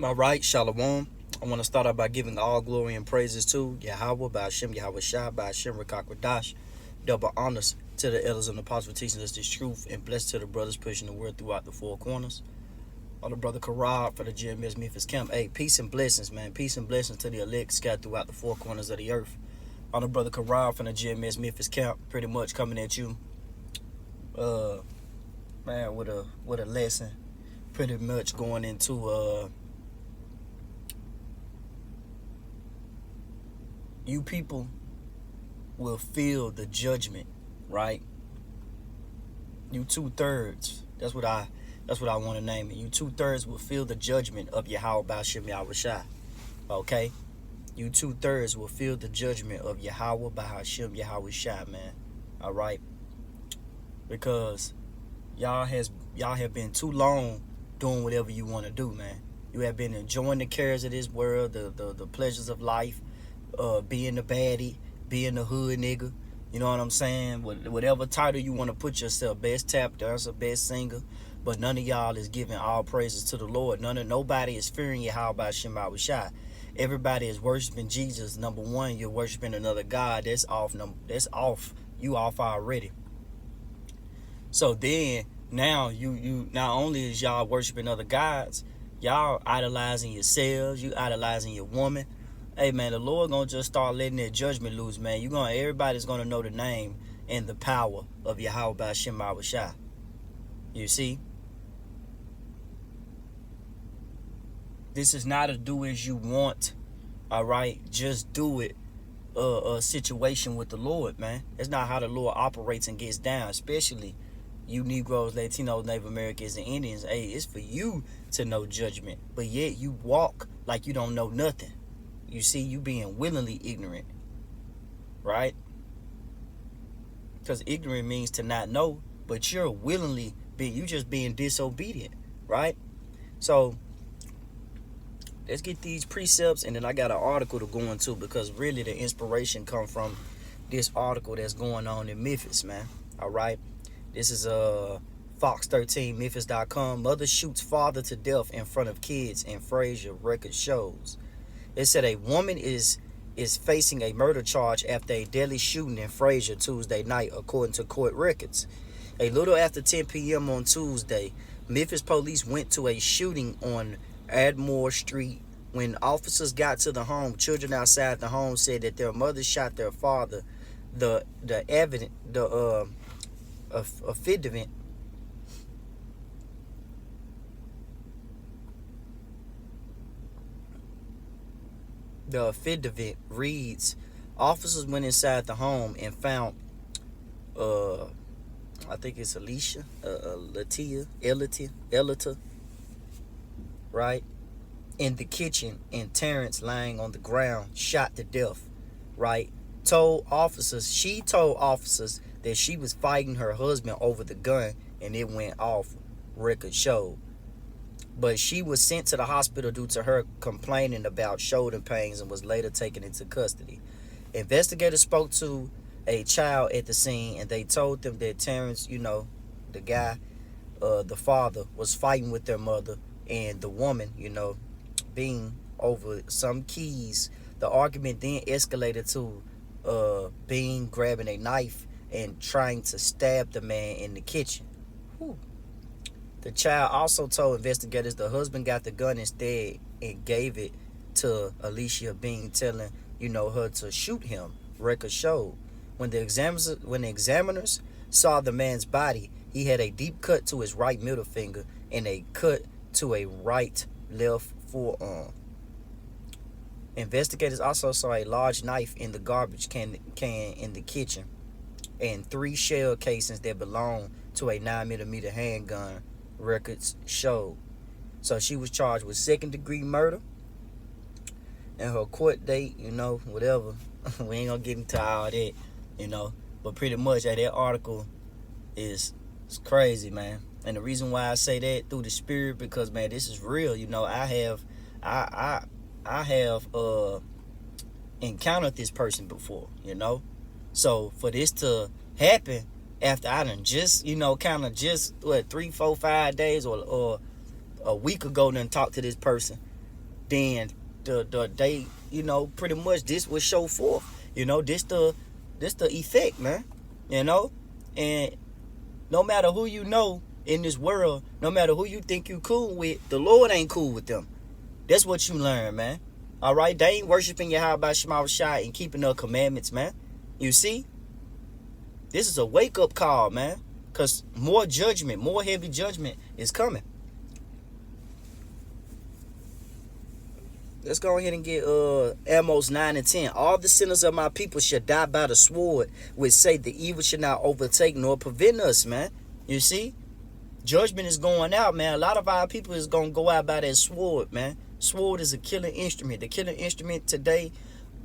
All right, Shalom. I want to start out by giving all glory and praises to Yahweh, by Hashem, Yahweh Shai, by Hashem, Rakakwadash. Double honors to the elders and apostles for teaching us this truth, and blessed to the brothers pushing the word throughout the four corners. On the brother Karab for the GMS Memphis Camp. Hey, peace and blessings, man. Peace and blessings to the elect scattered throughout the four corners of the earth. On the brother Karab from the GMS Memphis Camp, pretty much coming at you, man, with a lesson, pretty much going into you people will feel the judgment, right? You 2/3. That's what I want to name it. You 2/3 will feel the judgment of Yahweh Ba'Shem Yahweh Shai. Okay? You 2/3 will feel the judgment of Yahweh Ba'Shem Yahweh Shai, man. Alright? Because y'all have been too long doing whatever you want to do, man. You have been enjoying the cares of this world, the pleasures of life, being the baddie, being the hood nigga. You know what I'm saying? Whatever title you want to put yourself, best tap dancer, best singer, but none of y'all is giving all praises to the Lord. Nobody is fearing Yahweh Ba'Shem Yahweh Shai. Everybody is worshiping Jesus. Number one, you're worshiping another God. That's off. You off already. So then now you not only is y'all worshiping other gods, y'all idolizing yourselves. You idolizing your woman. Hey man, the Lord gonna just start letting that judgment loose, man. Everybody's gonna know the name and the power of Yahweh Ba'Shem Yahweh Shai. You see? This is not a do as you want, all right? Just do it a situation with the Lord, man. That's not how the Lord operates and gets down, especially you Negroes, Latinos, Native Americans, and Indians. Hey, it's for you to know judgment, but yet you walk like you don't know nothing. You see, you being willingly ignorant, right? Because ignorant means to not know, but you're you just being disobedient, right? So let's get these precepts, and then I got an article to go into, because really the inspiration come from this article that's going on in Memphis, man. All right, this is Fox 13, Memphis.com. Mother shoots father to death in front of kids in Frazier, record shows. It said a woman is facing a murder charge after a deadly shooting in Frazier Tuesday night, according to court records. A little after 10 p.m. on Tuesday, Memphis police went to a shooting on Ardmore Street. When officers got to the home, children outside the home said that their mother shot their father. The affidavit reads, officers went inside the home and found, I think it's Elita, right, in the kitchen, and Terrence lying on the ground, shot to death, right? She told officers that she was fighting her husband over the gun and it went off, record showed. But she was sent to the hospital due to her complaining about shoulder pains and was later taken into custody. Investigators spoke to a child at the scene, and they told them that Terrence, the guy, the father, was fighting with their mother, and the woman, being over some keys. The argument then escalated to Bean grabbing a knife and trying to stab the man in the kitchen. Whew. The child also told investigators the husband got the gun instead and gave it to Alicia Bean, telling her to shoot him. Record showed. When the examiners saw the man's body, he had a deep cut to his right middle finger and a cut to a left forearm. Investigators also saw a large knife in the garbage can in the kitchen and 3 shell casings that belonged to a 9mm handgun, records showed. So she was charged with second-degree murder, and her court date, whatever. We ain't gonna get into all that, but pretty much that article is crazy, man. And the reason why I say that through the spirit, because man, this is real. I have encountered this person before, So for this to happen after I done just, kind of just 3, 4, 5 days or a week ago done talked to this person, then they, pretty much this will show forth. This the effect, man. And no matter who you know in this world, no matter who you think you cool with, the Lord ain't cool with them. That's what you learn, man. All right, they ain't worshiping Yahweh Shema Shai and keeping the commandments, man. You see, this is a wake up call, man, because more judgment, more heavy judgment is coming. Let's go ahead and get Amos 9 and 10. All the sinners of my people shall die by the sword, which say the evil shall not overtake nor prevent us, man. You see, judgment is going out, man. A lot of our people is going to go out by that sword, man. Sword is a killing instrument. The killing instrument today,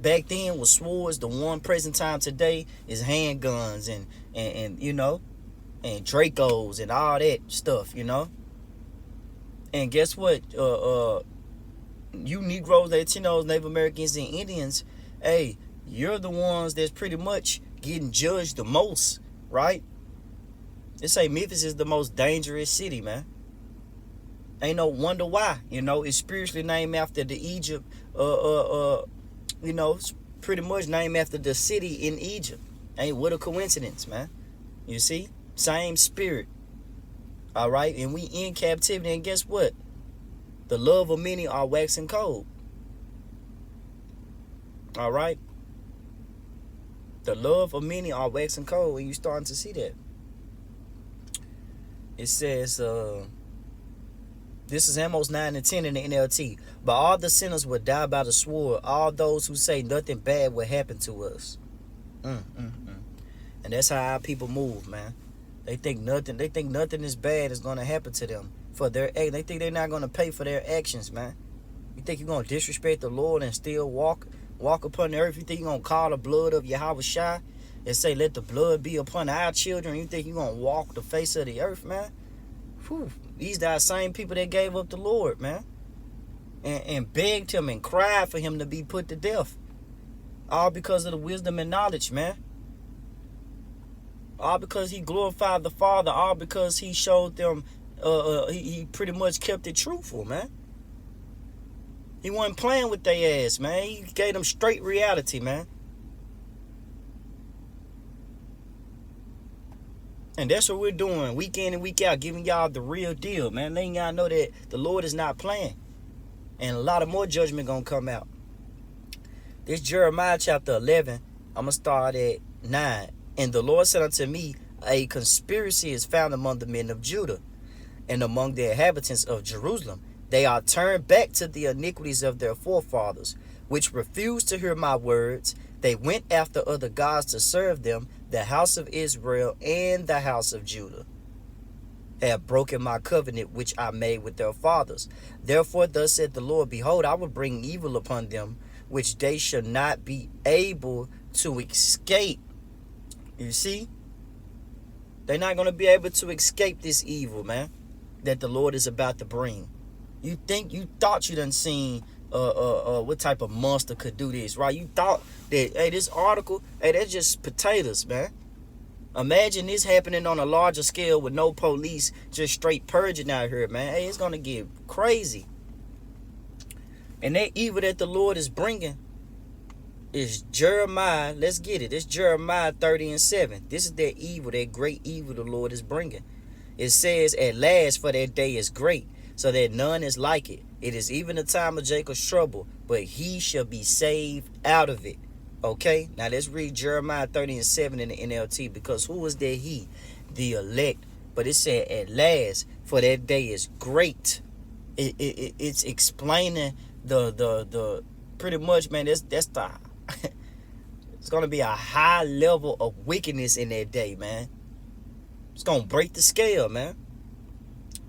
back then, was swords. The one present time today is handguns and and Dracos and all that stuff, And guess what? You Negroes, Latinos, Native Americans, and Indians, hey, you're the ones that's pretty much getting judged the most, right? They say Memphis is the most dangerous city, man. Ain't no wonder why. It's spiritually named after the Egypt, it's pretty much named after the city in Egypt. Ain't what a coincidence, man. You see? Same spirit. All right? And we in captivity, and guess what? The love of many are waxing cold. All right? The love of many are waxing cold, and you starting to see that. It says, this is Amos 9 and 10 in the NLT. But all the sinners will die by the sword. All those who say nothing bad will happen to us. And that's how our people move, man. They think nothing is bad is going to happen to them. They think they're not going to pay for their actions, man. You think you're going to disrespect the Lord and still walk upon the earth? You think you're going to call the blood of Yahweh Shai and say, let the blood be upon our children? You think you're going to walk the face of the earth, man? Whew. These are the same people that gave up the Lord, man. And begged him and cried for him to be put to death. All because of the wisdom and knowledge, man. All because he glorified the Father. All because he showed them, he pretty much kept it truthful, man. He wasn't playing with their ass, man. He gave them straight reality, man. And that's what we're doing week in and week out, giving y'all the real deal, man. Letting y'all know that the Lord is not playing. And a lot of more judgment going to come out. This Jeremiah chapter 11, I'm going to start at 9. And the Lord said unto me, a conspiracy is found among the men of Judah and among the inhabitants of Jerusalem. They are turned back to the iniquities of their forefathers, which refused to hear my words. They went after other gods to serve them. The house of Israel and the house of Judah have broken my covenant which I made with their fathers. Therefore thus said the Lord, behold, I will bring evil upon them, which they shall not be able to escape. You see? They're not going to be able to escape this evil, man, that the Lord is about to bring. You thought you done seen what type of monster could do this, right? You thought that, hey, this article, hey, that's just potatoes, man. Imagine this happening on a larger scale with no police, just straight purging out here, man. Hey, it's going to get crazy. And that evil that the Lord is bringing is Jeremiah. Let's get it. It's Jeremiah 30 and 7. This is that evil, that great evil the Lord is bringing. It says, at last, for that day is great, so that none is like it. It is even the time of Jacob's trouble, but he shall be saved out of it. Okay? Now let's read Jeremiah 30 and 7 in the NLT, because who is that he? The elect. But it said, at last, for that day is great. It's explaining the pretty much, man, that's the it's gonna be a high level of wickedness in that day, man. It's gonna break the scale, man.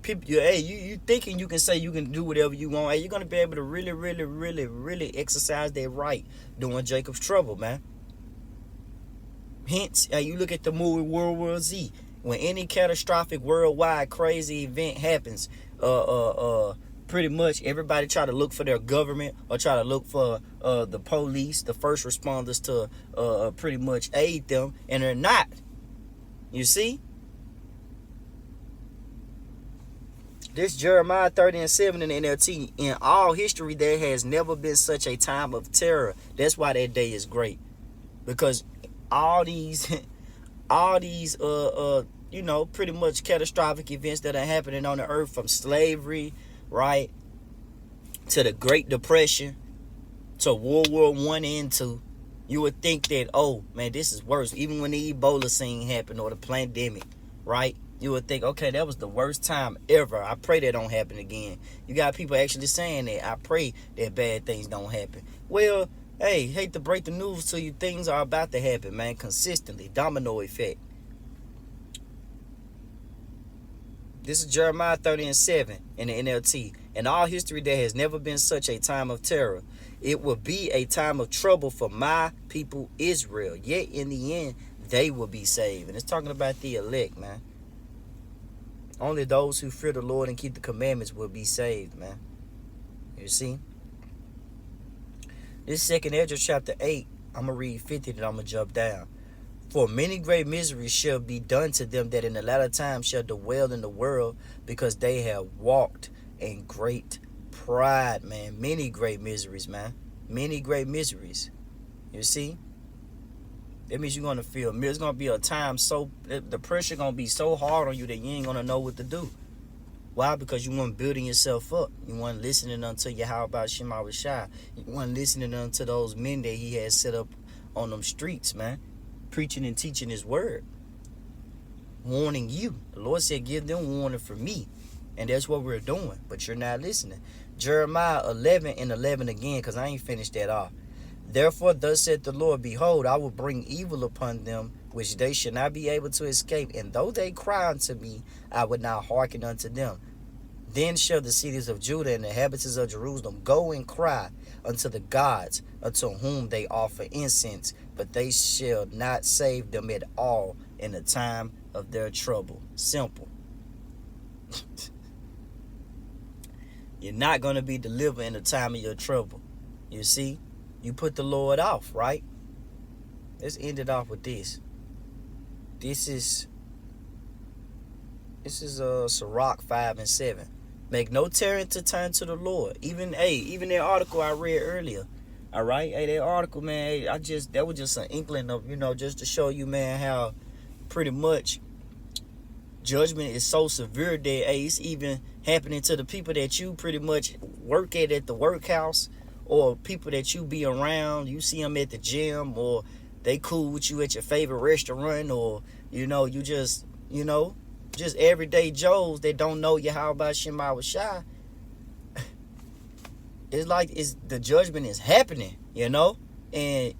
People, you thinking you can say you can do whatever you want. Hey, you're gonna be able to really exercise that right during Jacob's trouble, man. Hence, you look at the movie World War Z. When any catastrophic worldwide crazy event happens, pretty much everybody try to look for their government or try to look for the police, the first responders to pretty much aid them, and they're not. You see? This Jeremiah 30:7 in the NLT. In all history, there has never been such a time of terror. That's why that day is great. Because all these pretty much catastrophic events that are happening on the earth, from slavery, right, to the Great Depression, to World War I and II, you would think that, oh man, this is worse. Even when the Ebola scene happened, or the pandemic, right? You would think, okay, that was the worst time ever. I pray that don't happen again. You got people actually saying that. I pray that bad things don't happen. Well, hey, hate to break the news to you, things are about to happen, man, consistently. Domino effect. This is Jeremiah 30:7 in the NLT. In all history, there has never been such a time of terror. It will be a time of trouble for my people Israel. Yet in the end, they will be saved. And it's talking about the elect, man. Only those who fear the Lord and keep the commandments will be saved, man. You see? This 2nd Ezra chapter 8, I'm going to read 50, then I'm going to jump down. For many great miseries shall be done to them that in the latter time shall dwell in the world, because they have walked in great pride, man. Many great miseries, man. Many great miseries. You see? That means you're going to feel, there's going to be a time so, the pressure going to be so hard on you that you ain't going to know what to do. Why? Because you weren't building yourself up. You weren't listening unto Yahweh Shema Rashai. You weren't listening unto those men that he had set up on them streets, man. Preaching and teaching his word. Warning you. The Lord said, give them warning for me. And that's what we're doing. But you're not listening. Jeremiah 11:11 again, because I ain't finished that off. Therefore, thus said the Lord, behold, I will bring evil upon them, which they shall not be able to escape. And though they cry unto me, I would not hearken unto them. Then shall the cities of Judah and the inhabitants of Jerusalem go and cry unto the gods, unto whom they offer incense, but they shall not save them at all in the time of their trouble. Simple. You're not going to be delivered in the time of your trouble. You see? You put the Lord off, right? Let's end it off with this. This is Sirach 5:7. Make no tarrying to turn to the Lord. Even that article I read earlier. All right, that article, man. That was just an inkling of, just to show you, man, how pretty much judgment is so severe that it's even happening to the people that you pretty much work at the workhouse, or people that you be around. You see them at the gym, or they cool with you at your favorite restaurant, or you just everyday Joes that don't know Yahweh Shema Rashai. It's like the judgment is happening, and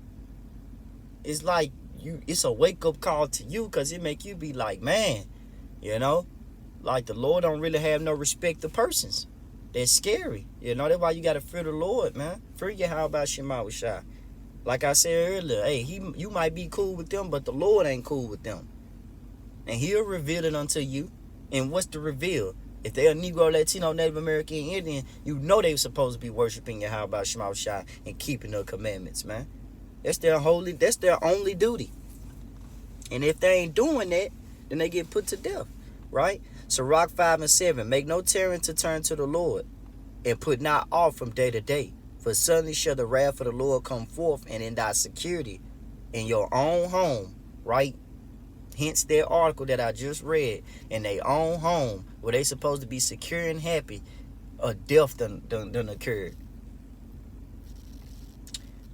it's like it's a wake up call to you, because it make you be like, man, like the Lord don't really have no respect to persons. That's scary. That's why you got to fear the Lord, man. Fear Yahweh Shema Rashai. Like I said earlier, you might be cool with them, but the Lord ain't cool with them. And he'll reveal it unto you. And what's the reveal? If they're a Negro, Latino, Native American, Indian, they were supposed to be worshiping Yahweh Shema Rashai and keeping the commandments, man. That's their only duty. And if they ain't doing that, then they get put to death, right? Sirach 5:7. Make no tarrying to turn to the Lord, and put not off from day to day. For suddenly shall the wrath of the Lord come forth, and in thy security, in your own home, right? Hence that article that I just read, in their own home, where they supposed to be secure and happy, a death done occurred.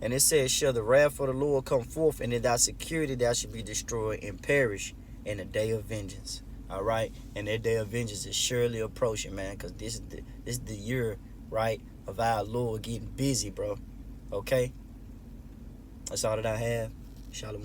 And it says, shall the wrath of the Lord come forth, and in thy security thou shalt be destroyed and perish in the day of vengeance. All right? And that day of vengeance is surely approaching, man, because this is the year, right, of our Lord getting busy, bro. Okay? That's all that I have. Shalom.